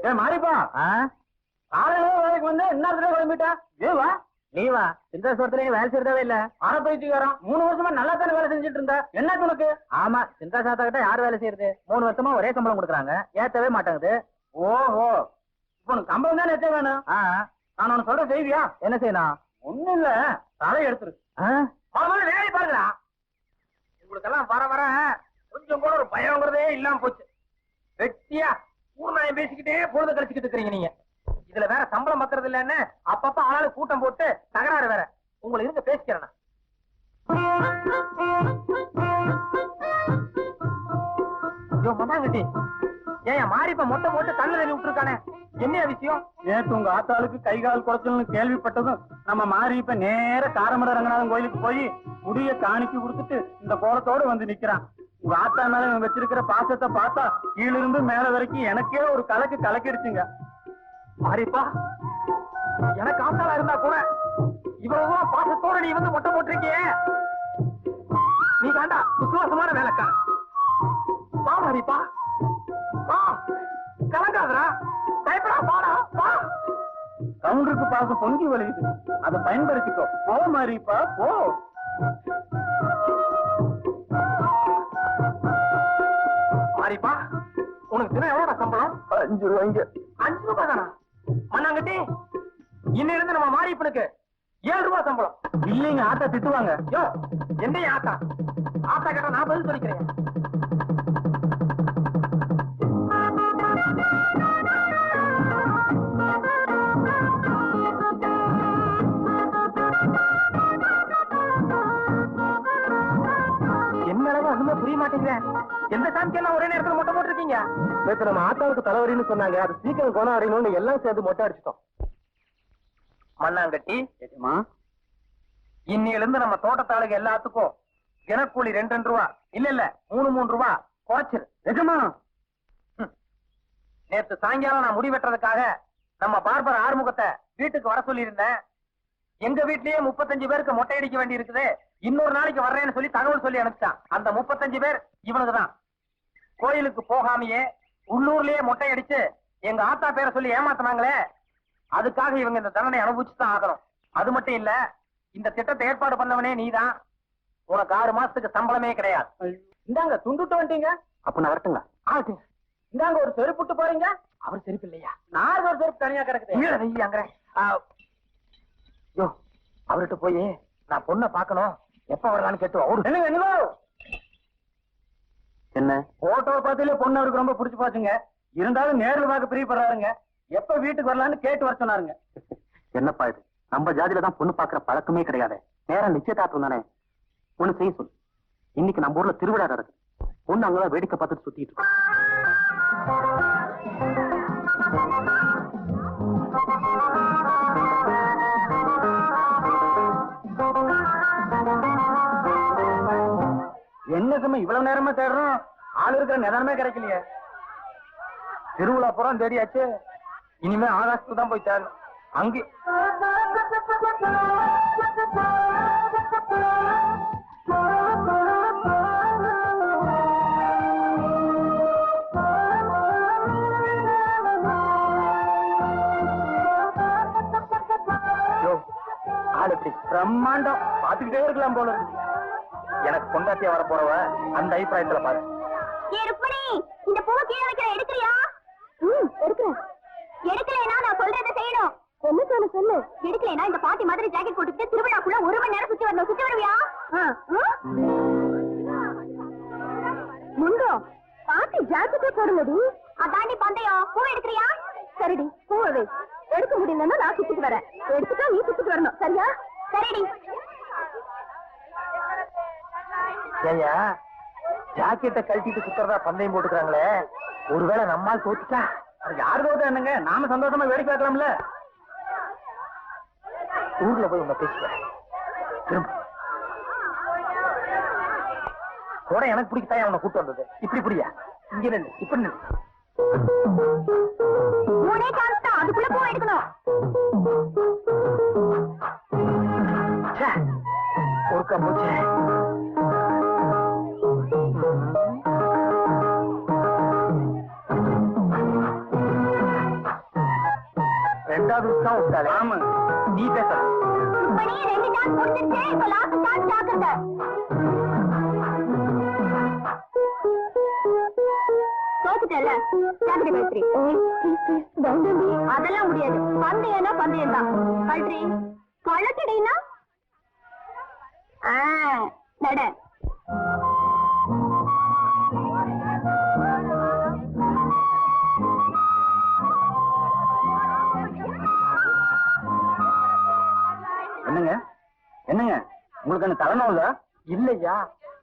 ஏ மாறிப்பா காலையில வேலைக்கு வந்து இன்னொரு கிளம்பிட்டா ஏவா நீவா இந்த சோரத்துல வேலை செய்யறதே இல்ல அரைப்பயிற்சிக்காரன் 3 வருஷமா நல்லா தானே வேலை செஞ்சுட்டு இருந்த என்ன உனக்கு ஆமா சிந்தா சாத்தா கிட்ட யார் வேலை செய்யறது 3 வருஷமா ஒரே சம்பளம் கொடுக்குறாங்க ஏத்தவே மாட்டாங்குது ஓஹோ இப்ப உனக்கு சம்பளம் தானே ஏத்த வேணும் நான் உனக்கு சொல்ற செய்வியா என்ன செய்யணும் ஒண்ணும் இல்ல தலை எடுத்துரு வேலை பாருங்கடா உங்களுக்கெல்லாம் வர வர கொஞ்சம் கூட ஒரு பயங்கிறதே இல்லாம போச்சு வெட்டியா பூர்ணாயம் பேசிக்கிட்டே பொழுது கழிச்சுக்கிட்டு இருக்கிறீங்க நீங்க இதுல வேற சம்பளம் பத்துறது இல்லன்னு அப்பப்ப ஆளாளு கூட்டம் போட்டு தகராறு வேற உங்களை இருக்க பேசிக்கிறேன் மண்ணாங்கட்டி ஏன் மாறிப்ப மொட்டை போட்டு கண்ணு தண்ணி விட்டுருக்கானே என்ன விஷயம் நேற்று உங்க ஆத்தாளுக்கு கை கால் குறைச்சல்னு கேள்விப்பட்டதும் நம்ம மாறிப்ப நேர காரமட ரங்கநாதன் கோயிலுக்கு போய் முடிய காணிக்கு கொடுத்துட்டு இந்த கோலத்தோடு வந்து நிக்கிறான் உங்க ஆத்தா மேல வச்சிருக்கிற பாசத்தை பார்த்தா கீழிருந்து மேல வரைக்கும் எனக்கே ஒரு கலக்கு கலக்கிடுச்சுங்க மாறிப்பா எனக்கு ஆத்தாளா இருந்தா கூட இவ்வளவு பாசத்தோட நீ வந்து மொட்டை போட்டிருக்கிய நீ காண்டா விசுவாசமான வேலைக்கார வா மாறிப்பா வா கலங்காதரா பயப்படா பாடா வா கவுண்டருக்கு பாசம் பொங்கி வலிக்குது அதை பயன்படுத்திக்கோ போ மாறிப்பா போ மாறிப்பா உனக்கு தினம் எவ்வளவு சம்பளம் 5 ரூபாய்ங்க 5 ரூபாய் தானா மண்ணாங்கட்டி இன்னும் இருந்து நம்ம மாறிப்பனுக்கு 7 ரூபாய் சம்பளம் இல்லைங்க ஆத்தா திட்டுவாங்க யோ என்னைய ஆத்தா ஆத்தா கேட்டா நான் பதில் சொல்லிக்கிறேன் ஒண்ணுமே புரிய மாட்டேங்கிறேன் எந்த சாமிக்கெல்லாம் ஒரே நேரத்தில் மொட்டை போட்டிருக்கீங்க நம்ம ஆத்தாவுக்கு தலைவரின்னு சொன்னாங்க அது சீக்கிரம் குணம் அடையணும்னு எல்லாம் சேர்ந்து மொட்டை அடிச்சிட்டோம் மண்ணாங்கட்டி இன்னிலிருந்து நம்ம தோட்டத்தாளுக்கு எல்லாத்துக்கும் தினக்கூலி 2 ரூபா இல்ல 3 ரூபா குறைச்சிரு நிஜமா நேற்று சாயங்காலம் நான் முடி வெட்டுறதுக்காக நம்ம பார்பர் ஆறுமுகத்தை வீட்டுக்கு வர சொல்லி இருந்தேன் எங்க வீட்லயே 35 பேருக்கு மொட்டை அடிக்க வேண்டி இருக்குது இன்னொரு நாளைக்கு வர்றேன்னு சொல்லி தகவல் சொல்லி அனுப்பிச்சான் அந்த 35 பேர் இவனுக்குதான் கோயிலுக்கு போகாமையே உள்ளூர்லயே மொட்டை அடிச்சு எங்க ஆத்தா பேரை சொல்லி ஏமாத்தினாங்களே அதுக்காக இவங்க இந்த தண்டனை அனுபவிச்சுதான் ஆகணும் அது மட்டும் இல்ல இந்த திட்டத்தை ஏற்பாடு பண்ணவனே நீதான் உனக்கு 6 மாசத்துக்கு சம்பளமே கிடையாது இந்தாங்க துண்டுட்டு வந்துட்டீங்க அப்ப நான் வரட்டுங்களா ஆட்டுங்க இந்தாங்க ஒரு செருப்புட்டு போறீங்க அவர் செருப்பு இல்லையா நான் ஒரு செருப்பு தனியா கிடக்குது யோ அவர்கிட்ட போய் நான் பொண்ணை பாக்கணும் எப்ப வரலான்னு கேட்டு என்ன போட்டோவை பார்த்தாலே பொண்ணு அவருக்கு ரொம்ப பிடிச்சு பாத்துங்க இருந்தாலும் நேரில் பார்க்க பிரியப்படுறாருங்க எப்ப வீட்டுக்கு வரலான்னு கேட்டு வர சொன்னாருங்க என்னப்பா இது நம்ம ஜாதியில தான் பொண்ணு பாக்குற பழக்கமே கிடையாது நேரம் நிச்சயதார்த்தம் தானே ஒண்ணு செய்ய சொல்லு இன்னைக்கு நம்ம ஊர்ல திருவிழா நடக்குது பொண்ணு அங்கதான் வேடிக்கை பார்த்துட்டு சுத்திட்டு இருக்கோம் என்ன சமயம் இவ்வளவு நேரமா தேடுறோம் ஆள் இருக்கிற நேரமே கிடைக்கலையே திருவிழா புறம் தேடியாச்சு இனிமே ஆகாசத்துக்கு தான் போய் தேடணும் அங்கே ஆள் எப்படி பிரம்மாண்டம் பாத்துக்கிட்டே இருக்கலாம் போல இருக்கு எனக்கு கொண்டாட்டியா வர போறவ அந்த அபிப்பிராயத்துல பாரு இந்த பூ கீழே வைக்கிற எடுக்கிறியா எடுக்கிறேன் எடுக்கலைன்னா நான் சொல்றதை செய்யணும் என்ன சொல்ல சொல்லு எடுக்கலைன்னா இந்த பாட்டி மாதிரி ஜாக்கெட் போட்டுக்கிட்டு திருவிழாக்குள்ள 1 மணி நேரம் சுத்தி வரணும் சுத்தி வருவியா முண்டோ பாட்டி ஜாக்கெட்டே போடுங்கடி அதாண்டி பந்தயம் பூ எடுக்கிறியா சரிடி பூவை எடுக்க முடியலன்னா நான் சுத்திட்டு வரேன் எடுத்துட்டா நீ சுத்திட்டு வரணும் சரியா சரிடி ஐயா ஜாக்கெட்டை கழட்டிட்டு சுத்துறதா பந்தயம் போட்டுக்கிறாங்களே ஒருவேளை நம்மால் தோத்துட்டா அது யாரு தோத்தா என்னங்க நாம சந்தோஷமா வேடிக்கை பார்க்கலாம்ல ஊர்ல போய் உங்க பேசுறேன் கூட எனக்கு பிடிக்கத்தான் அவனை கூட்டு வந்தது இப்படி புரியா இங்க நின்று இப்படி நின்று அதுக்குள்ள பூ எடுக்கணும் ஒருக்கா போச்சு ரெண்டாவது விஷயம் விட்டாலே. ஆமா, நீ பேச. இப்படி 2 டாஸ் முடிஞ்சிருச்சு. இப்ப லாஸ்ட் டாஸ் ஜாக்கிரதை. தோத்துட்டல ஜாக்கிரதை கல்ட்ரி. அதெல்லாம் முடியாது. பந்தயம்னா பந்தயம் தான். கல்ட்ரி கள்ளக்கடைனா நட. என்னங்க என்னங்க உங்களுக்கு என்ன தலைநோதா? இல்லையா,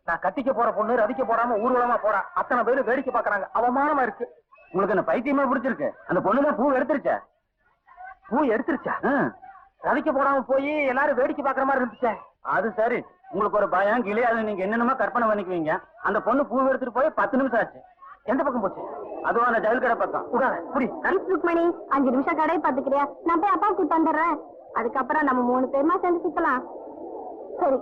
நான் கட்டிக்க போற பொண்ணு ரதிக்க போடாம ஊர்வலமா போறா. அத்தனை பேரு வேடிக்கை பாக்குறாங்க. அவமானமா இருக்கு. உங்களுக்கு என்ன பைத்தியமா பிடிச்சிருக்கு? அந்த பொண்ணுதான் பூ எடுத்துருச்சா? பூ எடுத்துருச்சா? ரதிக்க போடாம போய் எல்லாரும் வேடிக்கை பாக்குற மாதிரி இருந்துச்சே. அது சரி, உங்களுக்கு ஒரு பயம் கிளி, அது நீங்க என்னென்னமோ கற்பனை பண்ணிக்குவீங்க. அந்த பொண்ணு பூ எடுத்துட்டு போய் 10 நிமிஷம் ஆச்சு. எந்த பக்கம் போச்சு? அதுவும் அந்த ஜவுளி கடை பக்கம். புரி ருக்மணி 5 நிமிஷம் கடையை பாத்துக்கிறியா? நான் போய் அப்பா கூட்டு வந்துடுறேன். அதுக்கப்புறம் நம்ம 3 பேருமா சேர்ந்து சுத்தலாம். சரி,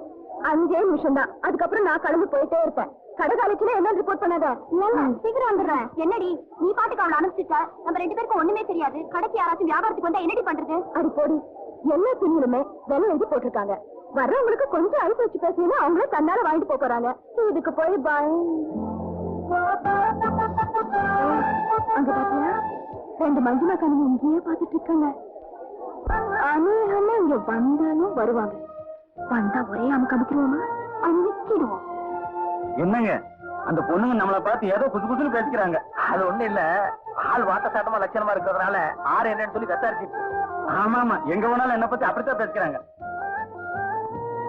5 நிமிஷம் தான். அதுக்கப்புறம் நான் கிளம்பி போயிட்டே இருப்பேன். கடை காலேஜ்ல என்ன ரிப்போர்ட் பண்ணாத. சீக்கிரம் வந்துடுறேன். என்னடி நீ பாட்டுக்கு அவளை அனுப்பிச்சிட்ட? நம்ம 2 பேருக்கும் ஒண்ணுமே தெரியாது. கடைக்கு யாராச்சும் வியாபாரத்துக்கு வந்தா என்னடி பண்றது? அது போடி, எல்லா துணியிலுமே விலை எழுதி போட்டிருக்காங்க. வர்றவங்களுக்கு கொஞ்சம் ஐஸ் வச்சு பேசினா அவங்களே தன்னால வாங்கிட்டு போறாங்க. இதுக்கு போய் அங்க பாத்தியா 2 மஞ்சுளா கண்ணு இங்கேயே பாத்துட்டு இருக்காங்க. அநேகமா இங்க வந்தாலும் வருவாங்க. வந்தா ஒரே அமுக்கு அமுக்கிடுவோமா? அமுக்கிடுவோம். என்னங்க அந்த பொண்ணுங்க நம்மளை பார்த்து ஏதோ குசு குசுன்னு பேசிக்கிறாங்க. அது ஒண்ணு இல்ல, ஆள் வாட்ட சாட்டமா லட்சணமா இருக்கிறதுனால ஆறு என்னன்னு சொல்லி விசாரிச்சுட்டு. ஆமா ஆமா, எங்க வேணாலும் என்ன பத்தி அப்படித்தான் பேசிக்கிறாங்க.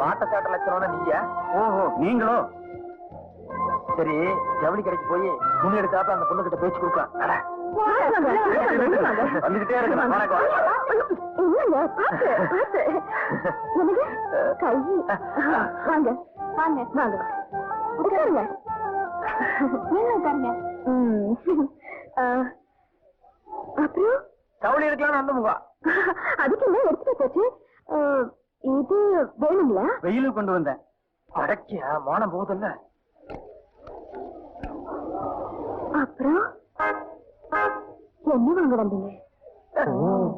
வாட்ட சாட்ட லட்சணம்னா நீயா? ஓஹோ, நீங்களோ? சரி, ஜவுளி கடைக்கு போய் துணி எடுக்காப்ப அந்த பொண்ணு கிட்ட பேச்சு கொடுக்கலாம். வந்துகிட்டே இருக்கு. வாங்க வாங்க வாங்க உட்காருங்க. உட்காருங்க. அப்புறம் ஜவுளி எடுக்கலாம்னு வந்து முகா. அதுக்கு என்ன எடுத்துட்டு போச்சு? இது வேணுங்களா? வெயிலுக்கு கொண்டு வந்தேன். அடக்கியா மோனம் போகுதுல்ல. அப்புறம் என்ன வாங்க வந்தீங்க?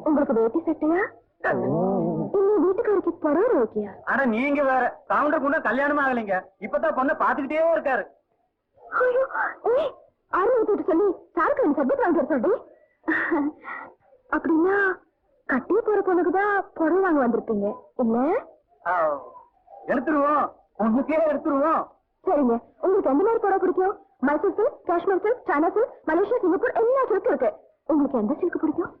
உங்களுக்கு வேட்டி சட்டையா? இன்னும் வீட்டுக்காரருக்கு புடவை ஓகேயா? ஆனா நீங்க வேற கவுண்டர் கொண்டு கல்யாணம் ஆகலைங்க. இப்பதான் பொண்ணை பாத்துக்கிட்டே இருக்காரு. ஆரம்பிட்டு சொல்லி சாருக்கு சப்ஜெக்ட் வாங்க சொல்லி. அப்படின்னா கட்டி போற பொண்ணுக்குதான் புடவை வாங்க வந்திருப்பீங்க இல்ல? எடுத்துருவோம், பொண்ணுக்கே எடுத்துருவோம். சரிங்க, உங்களுக்கு எந்த மாதிரி புடவை பிடிக்கும்? Mysore silk, Kashmir silk, China silk, Malaysia, Singapore எல்லா சில்க் இருக்கு. உங்களுக்கு எந்த சில்க் பிடிக்கும்?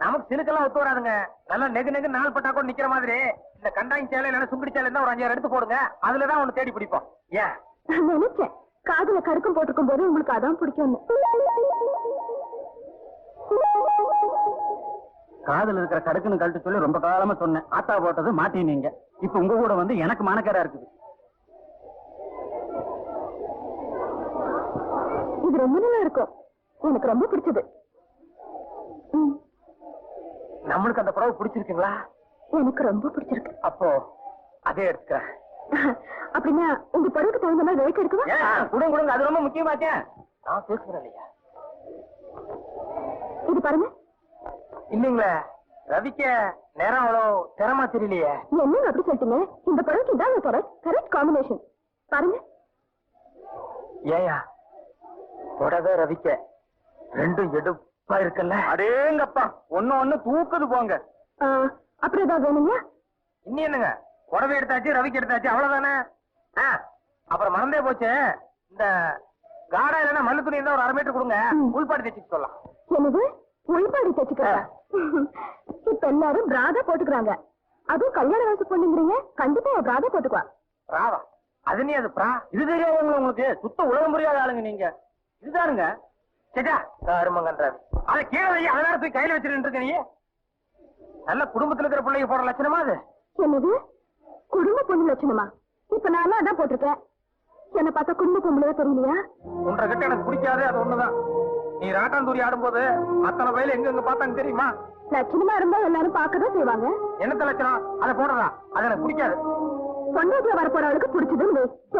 நமக்கு சிலுக்கெல்லாம் ஒத்து வராதுங்க. நல்லா நெகு நெகு நாள் பட்டா கூட நிக்கிற மாதிரி இந்த கண்டாங்கி சேலை இல்லைன்னா சுங்குடி சேலை தான் ஒரு 5 எடுத்து போடுங்க. அதுலதான் ஒண்ணு தேடி பிடிப்போம். ஏன் நினைச்சேன் காதுல கடுக்கம் போட்டிருக்கும் போது உங்களுக்கு அதான் பிடிக்கும். காதுல இருக்கிற கடுக்குன்னு கழட்டு சொல்லி ரொம்ப காலமா சொன்னேன். ஆத்தா போட்டது மாட்டினீங்க. இப்ப உங்க கூட வந்து எனக்கு மானக்கேடா இருக்குது. இது ரொம்ப நல்லா இருக்கும். எனக்கு ரொம்ப பிடிச்சது. நம்மளுக்கு அந்த புடவை பிடிச்சிருக்குங்களா? எனக்கு ரொம்ப பிடிச்சிருக்கு. அப்போ அதே எடுத்துக்க. அப்படின்னா உங்க படவுக்கு தகுந்த மாதிரி ரேட் எடுக்குவா? கொடுங்க கொடுங்க, அது ரொம்ப முக்கியமாச்சே. நான் பேசுறேன் இல்லையா? இது பாருங்க. இல்லீங்களே, ரவிக்க நேரம் அவ்வளவு திறமா தெரியலையே. என்ன அப்படி சொல்லிட்டீங்க? இந்த படவுக்கு இதான் கரெக்ட் காம்பினேஷன். பாருங்க. ஏயா புடவை ரவிக்க ரெண்டும் எடுப்பா இருக்குல்ல? அடேங்கப்பா, ஒண்ணு தூக்குது போங்க. அப்புறம் ஏதாவது வேணுங்களா? இன்னும் என்னங்க, புடவை எடுத்தாச்சு, ரவிக்கு எடுத்தாச்சு, அவ்வளவுதானே. அப்புறம் மறந்தே போச்சு, இந்த காடா இல்லைன்னா மண்ணு துணி இருந்தா ஒரு 1/2 மீட்டர் கொடுங்க, உள்பாடி தைச்சு சொல்லலாம். என்னது உள்பாடி தைச்சுக்கிறா? இப்ப எல்லாரும் பிராதா போட்டுக்கிறாங்க. அதுவும் கல்யாண வயசு பொண்ணுங்கிறீங்க, கண்டிப்பா பிராதா போட்டுக்குவா. பிராவா? அது நீ அது பிரா? இது தெரியாதவங்க உங்களுக்கு? சுத்த உலகம் புரியாத ஆளுங்க நீங்க. இதுதானுங்க சேட்டா கருமங்கன்றாரு. அதை கீழே வை, அதனால போய் கையில வச்சிருக்க இருக்க. நீ நல்ல குடும்பத்துல இருக்கிற பிள்ளைங்க போற லட்சணமா அது? என்னது குடும்ப பொண்ணு லட்சணமா? இப்ப நான் அதான் போட்டிருக்கேன். என்ன பார்த்தா குடும்ப பொம்பளையா தெரியலையா? உன்ற கிட்ட எனக்கு பிடிக்காது, அது ஒண்ணுதான். நீ ராட்டாந்தூரி ஆடும்போது அத்தனை வயல எங்க பார்த்தாங்க தெரியுமா? லட்சணமா இருந்தா எல்லாரும் பார்க்கதான் செய்வாங்க. என்னத்த லட்சணம்? அதை போடுறதா? அது எனக்கு பிடிக்காது. பொண்டாட்டியா வரப்போறவளுக்கு பிடிச்சது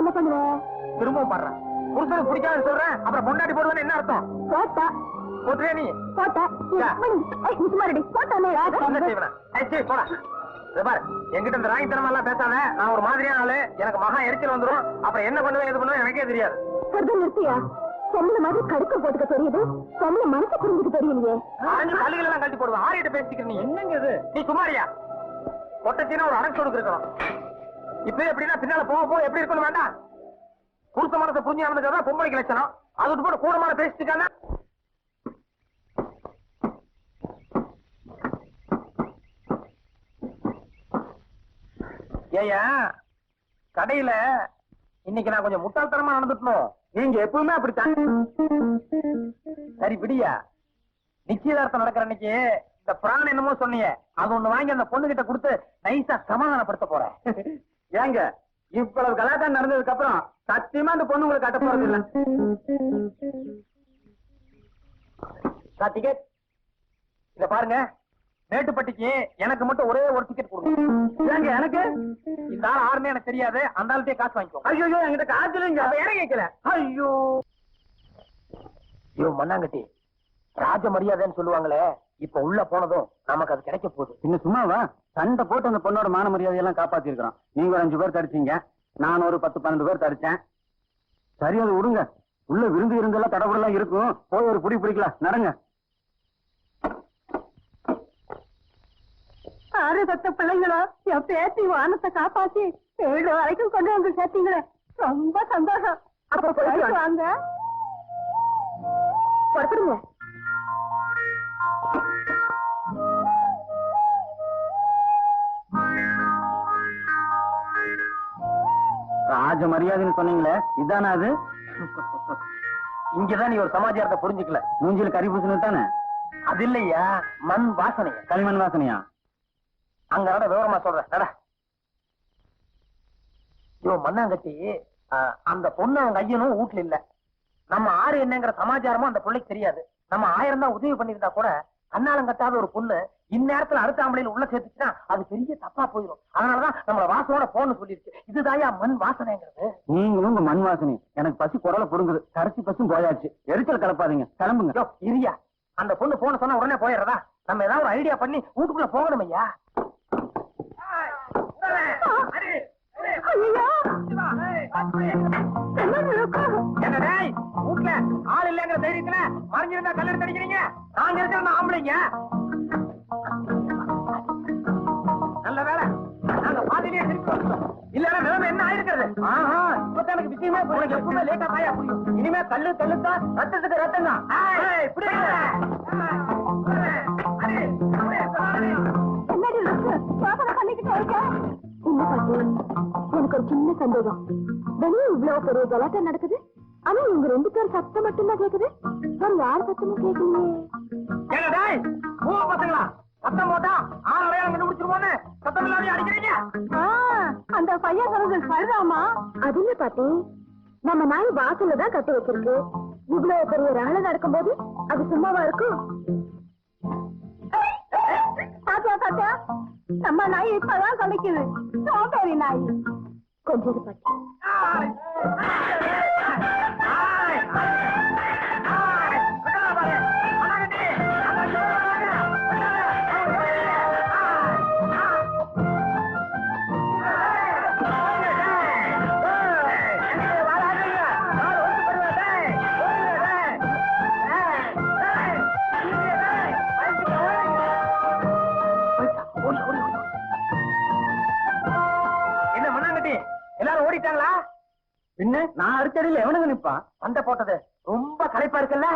என்ன பண்ணுவேன்? திரும்பவும் பாடுறேன். புருஷனுக்கு பிடிக்காதுன்னு சொல்றேன், அப்புறம் பொண்டாட்டி போடுவேன்னு என்ன அர்த்தம்? கேட்டா போட்டுறியா நீ போட்டேன் யா. சுமாரடி போட்டானே என்ன செய்வேன் சரி போடா இதை பாரு என்கிட்ட இந்த ராங்கித்தனமா எல்லாம் பேசாத நான் ஒரு மாதிரியான ஆளு எனக்கு மகா எரிச்சல் வந்துரும் அப்புறம் என்ன பண்ணுவேன் எது பண்ணுவேன் எனக்கே தெரியாது சரி நிறுத்தியா பொம்பளை மாதிரி கடுக்க போட்டுக்க தெரியுது பொம்பளை மனசு புரிஞ்சுக்க தெரியலையே ஆஞ்சு கல்லுகள் எல்லாம் கழட்டி போடுவேன் ஆரிட்ட பேசிக்கிற நீ என்னங்க இது நீ சுமாரியா பொட்டச்சின்னா ஒரு அடக்கு இருக்கணும் இப்ப எப்படின்னா பின்னால போக போக எப்படி இருக்கணும் வேண்டாம் புருஷ மனசை புரிஞ்சு நடந்துக்கிறதா பொம்பளைக்கு லட்சணம் அது விட்டு போட்டு கூடமான பேசிட்டுக்கான ஏயா கடையில இன்னைக்கு நான் கொஞ்சம் முட்டாள்தனமா நடந்துட்டணும் நீங்க எப்பவுமே அப்படித்தான் சரி விடியா நிச்சயதார்த்தம் நடக்கிற அன்னைக்கு இந்த பிரான் என்னமோ சொன்னீங்க அது ஒண்ணு வாங்கி அந்த பொண்ணு கிட்ட கொடுத்து நைஸா சமாதானப்படுத்த போறேன் ஏங்க இவ்வளவு கலாட்டம் நடந்ததுக்கு அப்புறம் சத்தியமா அந்த பொண்ணு உங்களுக்கு கட்ட போறது இல்ல டிக்கெட் இத பாருங்க மேட்டுப்பட்டிக்கு எனக்கு மட்டும் ஒரே ஒரு டிக்கெட் கொடுங்க ஏங்க எனக்கு இந்த ஆள் ஆறுமே எனக்கு தெரியாது அந்த ஆள்கிட்டே காசு வாங்கிக்கோ ஐயோ என்கிட்ட காசு இல்லைங்க இடம் கேட்கல ஐயோ ஐயோ மண்ணாங்கட்டி ராஜ மரியாதைன்னு சொல்லுவாங்களே இப்ப உள்ள போனதும் நமக்கு அது கிடைக்க போகுது இன்னும் சும்மாவா சண்டை போட்டு அந்த பொண்ணோட மான மரியாதையெல்லாம் காப்பாத்தி இருக்கிறோம் நீங்க ஒரு 5 பேர் தடிச்சீங்க நான் ஒரு 10-12 பேர் தடிச்சேன் சரி அது விடுங்க உள்ள விருந்து இருந்தெல்லாம் தடபுடலாம் இருக்கும் போய் ஒரு புடி பிடிக்கலாம் நடங்க ஆறு பத்து பிள்ளைங்களா என் பேத்தி வானத்தை காப்பாத்தி 7 வரைக்கும் கொண்டு வந்து சேர்த்தீங்களே ரொம்ப சந்தோஷம் அப்ப போயிட்டு வாங்க புறப்படுங்க ராஜ மரியாதைன்னு சொன்னீங்களே இதானா அது இங்கதான் நீ ஒரு சமாச்சாரத்தை புரிஞ்சுக்கல மூஞ்சில கறி பூசணு தானே அது இல்லையா மண் வாசனை களிமண் வாசனையா அங்க நட விவரமா சொல்றேன் நட ஐயோ மண்ணாங்கட்டி அந்த பொண்ணு அவங்க ஐயனும் வீட்டுல இல்ல நம்ம ஆறு என்னங்கிற சமாச்சாரமும் அந்த பிள்ளைக்கு தெரியாது நம்ம 1000 தான் உதவி பண்ணிருந்தா கூட கண்ணாலம் கட்டாத ஒரு பொண்ணு இந்நேரத்துல அடுத்த ஆம்பளையில உள்ள சேர்த்துச்சுன்னா அது பெரிய தப்பா போயிடும் அதனாலதான் நம்மள வாசனோட போன்னு சொல்லிருச்சு இதுதாயா மண் வாசனைங்கிறது நீங்களும் உங்க மண் வாசனை எனக்கு பசி குடல புடுங்குது கரைச்சி பசும் போயாச்சு எரிச்சல் கலப்பாதீங்க கிளம்புங்க ஐயோ, இரியா அந்த பொண்ணு போன சொன்னா உடனே போயிடுறதா நம்ம ஏதாவது ஒரு ஐடியா பண்ணி வீட்டுக்குள்ள போகணும் ஐயா என்ன டேய் வீட்டுல ஆள் இல்லங்கிற தைரியத்துல மறைஞ்சிருந்தா கல்யாணம் அடிக்கிறீங்க நாங்க இருக்கிற ஆம்பளைங்க நல்ல வேலை நாங்க பாதியிலேயே திருப்பி வந்துட்டோம் இல்லன்னா நிலைமை என்ன ஆயிருக்கிறது ஆஹா இப்பதான் எனக்கு விஷயமே உனக்கு எப்பவுமே லேட்டா தாயா புரியும் இனிமே கல்லு கல்லுத்தா ரத்தத்துக்கு ரத்தம் தான் என்னடி யோசனை பண்ணிக்கிட்டே இருக்க என்ன பாட்டி எனக்கு ஒரு சின்ன சந்தேகம் வெளியே இவ்வளவு பெரிய கலாட்டம் நடக்குது ஆனா இவங்க 2 பேர் சத்தம் மட்டும்தான் கேக்குது வேற யார் சத்தமும் கேட்கலையே ஏங்க டேய் பூ பசங்களா சத்தம் போட்டா ஆள் அடையாளம் கண்டுபிடிச்சிருவோன்னு சத்தம் இல்லாம அடிக்கிறீங்க அந்த பையன் சொல்றது சரிதாமா அது இல்ல பாட்டி நம்ம நாய் வாசல்ல தான் கட்டி வச்சிருக்கு இவ்வளவு பெரிய ரகலை நடக்கும்போது அது சும்மாவா இருக்கும் பாத்தியா பாத்தியா நம்ம நாய் இப்பதான் கலைக்குது சோம்பேறி நாய் கொஞ்சம் இரு பாட்டி என்ன மண்ணாங்கட்டி எல்லாரும் ஓடிட்டாங்களா பின்ன நான் அடிச்சடியில எவனுங்க நிப்பான் சண்டை போட்டது ரொம்ப களைப்பா இருக்குல்ல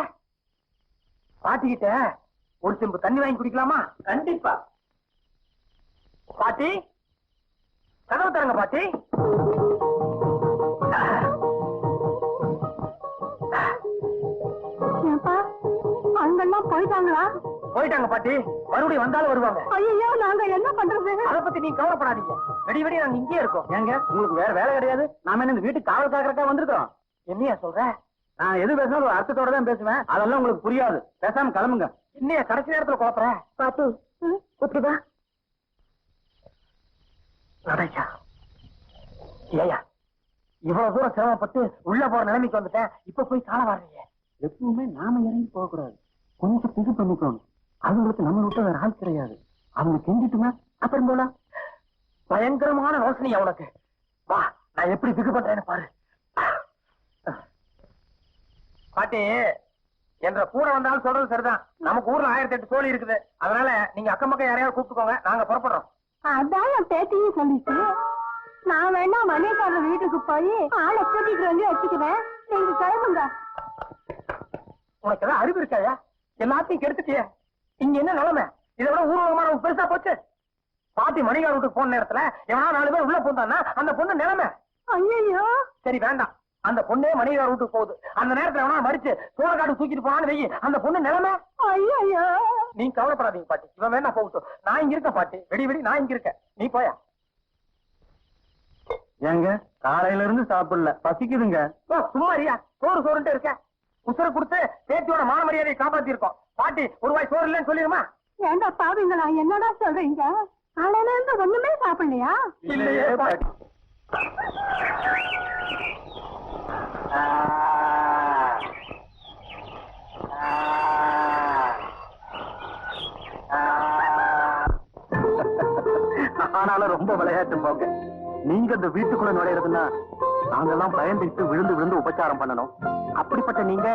பாட்டிக்கிட்ட ஒரு செம்பு தண்ணி வாங்கி குடிக்கலாமா கண்டிப்பா பாட்டி கதவு தரங்க பாட்டி ஏப்பா அவங்கெல்லாம் போயிட்டாங்களா போயிட்டாங்க பாட்டி மறுபடியும் வந்தாலும் வருவாங்க ஐயோ நாங்க என்ன பண்றது அத பத்தி நீங்க கவலைப்படாதீங்க வெடி நாங்க இங்கேயே இருக்கோம் ஏங்க உங்களுக்கு வேற வேலை கிடையாது நாம என்ன இந்த வீட்டுக்கு காவல் காக்கறக்கா வந்திருக்கோம் என்னையா சொல்ற நான் எது பேசினாலும் ஒரு அர்த்தத்தோட தான் பேசுவேன் அதெல்லாம் உங்களுக்கு புரியாது பேசாம கிளம்புங்க என்னையா கடைசி நேரத்துல குழப்பற பாட்டி இப்படிவா நடையா ஏயா இவ்வளவு தூரம் சிரமப்பட்டு உள்ள போற நிலைமைக்கு வந்துட்டேன் இப்ப போய் கால வர்றீங்க எப்பவுமே நாம இறங்கி போக கூடாது கொஞ்சம் இது பண்ணிக்கணும். அவங்களுக்கு நம்ம விட்டு வேற ஆள் கிடையாது. அவங்க கெஞ்சிட்டுமா அப்புறம் போலாம். பயங்கரமான யோசனையா உனக்கு. வா, நான் எப்படி திகு பண்றேன்னு பாரு. பாட்டி என்ற கூட வந்தாலும் சொல்றது சரிதான். நமக்கு ஊர்ல 1008 சோழி இருக்குது. அதனால நீங்க அக்கம் பக்கம் யாரையாவது கூப்பிட்டுக்கோங்க, நாங்க புறப்படுறோம். அதான் என் பேத்தியும் சொல்லிச்சு. நான் வேணா மணியக்காரர் வீட்டுக்கு போய் ஆளை கூட்டிட்டு வந்து வச்சுக்கிறேன், நீங்க கிளம்புங்க. உனக்கு ஏதாவது அறிவு இருக்காயா? எல்லாத்தையும் கெடுத்துட்டியே. இங்க என்ன நிலைமை? இதை விட ஊர்வலமா நமக்கு பெருசா போச்சு. பாட்டி மணிகார் வீட்டுக்கு போன நேரத்துல எவனா 4 பேர் உள்ள போந்தான்னா அந்த பொண்ணு நிலைமை. ஐயோ, சரி வேண்டாம், அந்த பொண்ணே மணிகார் வீட்டுக்கு போகுது. அந்த நேரத்துல எவனா மறிச்சு சோழக்காடு தூக்கிட்டு போனான்னு வெயி, அந்த பொண்ணு நிலைமை. ஐயோ, நீங்க கவலைப்படாதீங்க பாட்டி, இவன் வேணா போகட்டும். நான் இங்க இருக்கேன் பாட்டி, வெடி நான் இங்க இருக்கேன், நீ போயா. ஏங்க காலையில இருந்து சாப்பிடல, பசிக்குதுங்க. சும்மாரியா, சோறுன்ட்டு இருக்க. உசுர கொடுத்து பேத்தியோட மான மரியாதையை காப்பாத்தி இருக்கோம். பாட்டி ஒரு வாய் சோறு இல்லைன்னு சொல்லிடுமா? ஏண்டா பாவீங்களா, என்னடா சொல்றீங்க? காலையில இருந்து ஒண்ணுமே சாப்பிடலையா? இல்லையே பாட்டி. ஆனாலும் ரொம்ப விளையாட்டு போங்க. நீங்க இந்த வீட்டுக்குள்ள நுழையிறதுன்னா நாங்கெல்லாம் பயந்துட்டு விழுந்து விழுந்து உபச்சாரம் பண்ணணும். அப்படிப்பட்ட நீங்க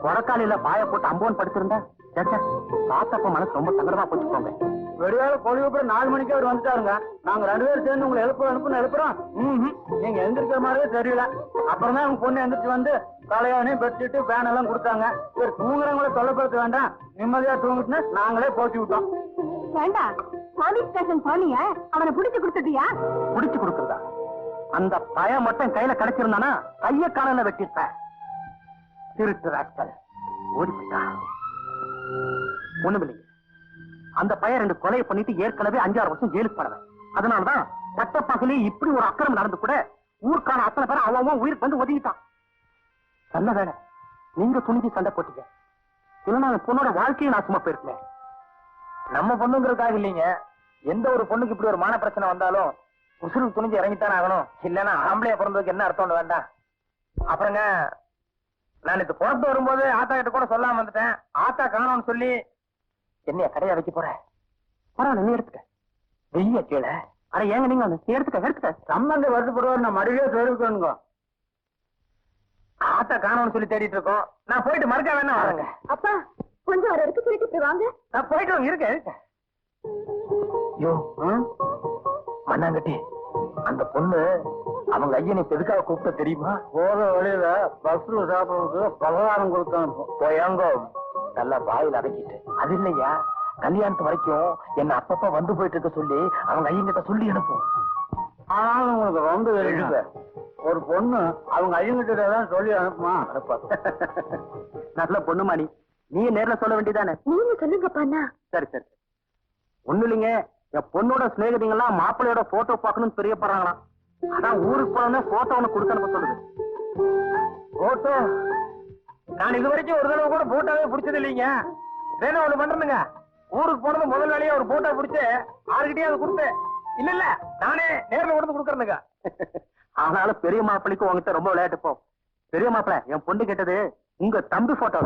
கொடக்காலையில பாய போட்டு அம்போன் படுத்திருந்தா பார்த்தப்ப மனசு ரொம்ப சங்கடமா போச்சு போங்க. வெடியால கோழி கூட 4 மணிக்கு அவர் வந்துட்டாருங்க. நாங்க 2 பேரும் சேர்ந்து உங்களை எழுப்புறோம். நீங்க எந்திரிக்கிற மாதிரியே தெரியல. அப்புறம் தான் உங்க பொண்ணு எந்திரிச்சு வந்து தலையானே பெட்ஷீட்டு பேன் எல்லாம் கொடுத்தாங்க. சரி தூங்குறவங்கள தொல்லைப்படுத்த வேண்டாம், நிம்மதியா தூங்கிட்டுன்னு நாங்களே போட்டி விட்டோம். ஏண்டா போலீஸ் ஸ்டேஷன் போனீங்க, அவனை புடிச்சு கொடுத்துட்டியா? புடிச்சு கொடுக்கறதா? அந்த பய மட்டும் கையில கிடைச்சிருந்தானா கைய காலையில வெட்டிருப்ப. திருட்டு ராக்கள் ஓடி போயிட்டா. ஒண்ணுமில்லைங்க, அந்த பையன் 2 கொலையை பண்ணிட்டு ஏற்கனவே 5-6 வருஷம் ஜெயிலுக்கு போனவன். அதனாலதான் பட்டப்பகலே இப்படி ஒரு அக்கிரமம் நடந்து கூட ஊருக்கான அத்தனை பேர் அவன் உயிருக்கு வந்து ஒதுங்கிட்டான். நல்ல வேலை நீங்க துணிஞ்சு சண்டை போட்டீங்க, இல்லைன்னா அந்த பொண்ணோட வாழ்க்கையை நான் சும்மா போயிருக்கேன். நம்ம பொண்ணுங்கிறதுக்காக இல்லைங்க, எந்த ஒரு பொண்ணுக்கு இப்படி ஒரு மான பிரச்சனை வந்தாலும் உசுருக்கு துணிஞ்சு இறங்கித்தானே ஆகணும். இல்லைன்னா ஆம்பளையா பிறந்ததுக்கு என்ன அர்த்தம் வேண்டாம். அப்புறங்க நான் இது புறத்து வரும்போது ஆத்தா கிட்ட கூட சொல்லாம வந்துட்டேன். ஆத்தா காணோம்னு சொல்லி என்னைய கடையா வைக்க போறேன். பரவாயில்ல, நீ எடுத்துக்க. வெய்ய கீழே. அட ஏங்க நீங்க எடுத்துக்க. சம்பந்த வருத்தப்படுவார், நான் மறுபடியும் தெரிவிக்கணுங்க. ஆத்தா காணோம்னு சொல்லி தேடிட்டு இருக்கோம். நான் போயிட்டு மறுக்க வேணா வரேங்க. அப்பா கொஞ்சம் ஒரு இடத்துக்கு சொல்லிட்டு வாங்க. நான் போயிட்டு இருக்கேன். யோ மண்ணாங்கட்டி, அந்த பொண்ணு அவங்க ஐயனை எதுக்காக கூப்பிட்ட தெரியுமா? போற வழியில பஸ்ல சாப்பிடுறதுக்கு பலகாரம் கொடுத்தான். போயாங்கோ நல்லா வாயில் அடக்கிட்டு. அது இல்லையா, கல்யாணத்து வரைக்கும் என்ன அப்பப்ப வந்து போயிட்டு இருக்க சொல்லி அவங்க ஐயங்கிட்ட சொல்லி அனுப்பும். ஆனாலும் உங்களுக்கு ரொம்ப எழுதுங்க. ஒரு பொண்ணு அவங்க ஐயங்கிட்ட தான் சொல்லி அனுப்புமா? நல்ல பொண்ணு மாணி, நீ நேர்ல சொல்ல வேண்டியதானே? நீங்க சொல்லுங்கப்பா. சரி ஒண்ணு இல்லைங்க, என் பொண்ணோட சிநேகிதிங்கெல்லாம் மாப்பிள்ளையோட போட்டோ பார்க்கணும்னு தெரியப்படுறாங்களாம். அதான் ஊருக்கு போன போட்டோ ஒண்ணு கொடுத்து அனுப்ப சொல்லுது. போட்டோ? நான் இது வரைக்கும் ஒரு தடவை கூட போட்டோவே பிடிச்சது இல்லைங்க. வேணா ஒண்ணு பண்றேனுங்க, ஊருக்கு போனது முதல் வேலையா ஒரு போட்டோ பிடிச்சு யாருக்கிட்டே அது கொடுத்து. இல்ல நானே நேர்ல கொண்டு கொடுக்கறேனுங்க. ஆனாலும் பெரிய மாப்பிள்ளைக்கு உங்ககிட்ட ரொம்ப விளையாட்டு போ. பெரிய மாப்பிள்ளை, என் பொண்ணு கேட்டது உங்க தம்பி போட்டோ.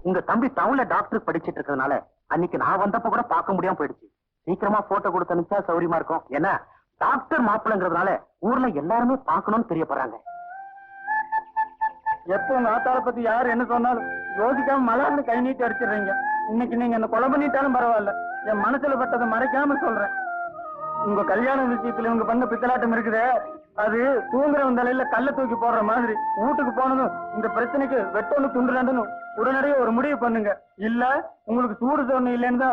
உங்க தம்பி டவுன்ல டாக்டர் படிச்சிட்டு இருக்கிறதுனால அன்னைக்கு நான் வந்தப்ப கூட பார்க்க முடியாம போயிடுச்சு. சீக்கிரமா போட்டோ கொடுத்து அனுப்பிச்சா சௌரியமா இருக்கும். ஏன்னா டாக்டர் மாப்பிள்ளைங்கிறதுனால ஊர்ல எல்லாருமே பார்க்கணும்னு தெரியப்படுறாங்க. எப்போ உங்க ஆத்தாளை பத்தி யாரு என்ன சொன்னாலும் யோசிக்காம மலர்ந்து கை நீட்டி அடிச்சிடுறீங்க. இன்னைக்கு நீங்க என்ன கொலை பண்ணிட்டாலும் பரவாயில்ல, என் மனசுல பட்டதை மறைக்காம சொல்றேன். உங்க கல்யாண விஷயத்துல இவங்க பண்ண பித்தலாட்டம் இருக்குது, அது தூங்குறவன் தலையில கல்ல தூக்கி போடுற மாதிரி. வீட்டுக்கு போனதும் இந்த பிரச்சனைக்கு வெட்டொன்னு துண்டு உடனடியே ஒரு முடிவு பண்ணுங்க. இல்ல உங்களுக்கு சூடு சொன்ன இல்லைன்னு தான்